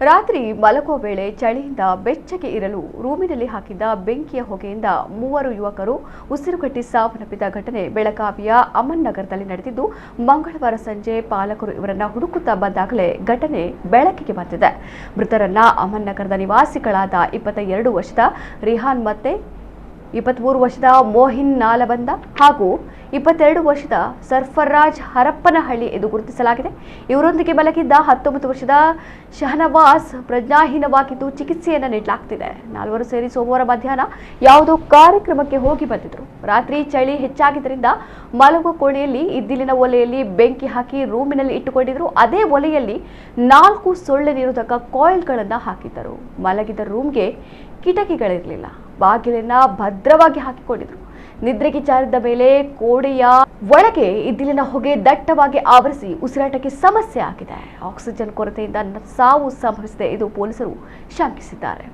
ರಾತ್ರಿ ಮಲಗುವ ವೇಳೆ ಚಳಿಯಿಂದ ಬೆಚ್ಚಗೆ ಇರಲು ರೂಮಿನಲ್ಲಿ ಹಾಕಿದ್ದ ಬೆಂಕಿಯ ಹೊಗೆಯಿಂದ ಮೂವರು ಯುವಕರು ಉಸಿರುಗಟ್ಟಿ ಸಾವನ್ನಪ್ಪಿದ ಘಟನೆ ಬೆಳಗಾವಿಯ ಅಮನ್ ನಗರದಲ್ಲಿ ನಡೆದಿದ್ದು, ಮಂಗಳವಾರ ಸಂಜೆ ಪಾಲಕರು ಇವರನ್ನ ಹುಡುಕುತ್ತಾ ಬಂದಾಗಲೇ ಘಟನೆ ಬೆಳಕಿಗೆ ಬಂದಿದೆ. ಮೃತರನ್ನ ಅಮನ್ ನಗರದ ನಿವಾಸಿಗಳಾದ 22 ವರ್ಷದ ರಿಹಾನ್ ಮತ್ತೆ 23 ವರ್ಷದ ಮೋಹಿನ್ ನಾಲಬಂದ ಹಾಗೂ 22 ವರ್ಷದ ಸರ್ಫರಾಜ್ ಹರಪ್ಪನಹಳ್ಳಿ ಎಂದು ಗುರುತಿಸಲಾಗಿದೆ. ಇವರೊಂದಿಗೆ ಮಲಗಿದ್ದ 19 ವರ್ಷದ ಶಹನವಾಸ್ ಪ್ರಜ್ಞಾಹೀನವಾಗಿದ್ದು ಚಿಕಿತ್ಸೆಯನ್ನು ನೀಡಲಾಗುತ್ತಿದೆ. ನಾಲ್ವರು ಸೇರಿ ಸೋಮವಾರ ಮಧ್ಯಾಹ್ನ ಯಾವುದೋ ಕಾರ್ಯಕ್ರಮಕ್ಕೆ ಹೋಗಿ ಬಂದಿದ್ರು. ರಾತ್ರಿ ಚಳಿ ಹೆಚ್ಚಾಗಿದ್ದರಿಂದ ಮಲಗುವ ಕೋಣೆಯಲ್ಲಿ ಇದ್ದಿಲಿನ ಒಲೆಯಲ್ಲಿ ಬೆಂಕಿ ಹಾಕಿ ರೂಮಿನಲ್ಲಿ ಇಟ್ಟುಕೊಂಡಿದ್ರು. ಅದೇ ಒಲೆಯಲ್ಲಿ 4 ಸೊಳ್ಳೆ ನಿರೋಧಕ ಕಾಯಿಲ್ಗಳನ್ನು ಹಾಕಿದ್ದರು. ಮಲಗಿದ ರೂಮ್ಗೆ ಕಿಟಕಿಗಳಿರಲಿಲ್ಲ. ಬಾಗಿಲನ್ನ ಭದ್ರವಾಗಿ ಹಾಕಿಕೊಂಡಿದ್ರು. ನಿದ್ರೆಗೆ ಜಾರಿದ್ದ ಮೇಲೆ ಕೋಣೆಯ ಒಳಗೆ ಇದ್ದಿಲಿನ ಹೊಗೆ ದಟ್ಟವಾಗಿ ಆವರಿಸಿ ಉಸಿರಾಟಕ್ಕೆ ಸಮಸ್ಯೆ ಆಗಿದೆ. ಆಕ್ಸಿಜನ್ ಕೊರತೆಯಿಂದ ಸಾವು ಸಂಭವಿಸಿದೆ ಎಂದು ಪೊಲೀಸರು ಶಂಕಿಸಿದ್ದಾರೆ.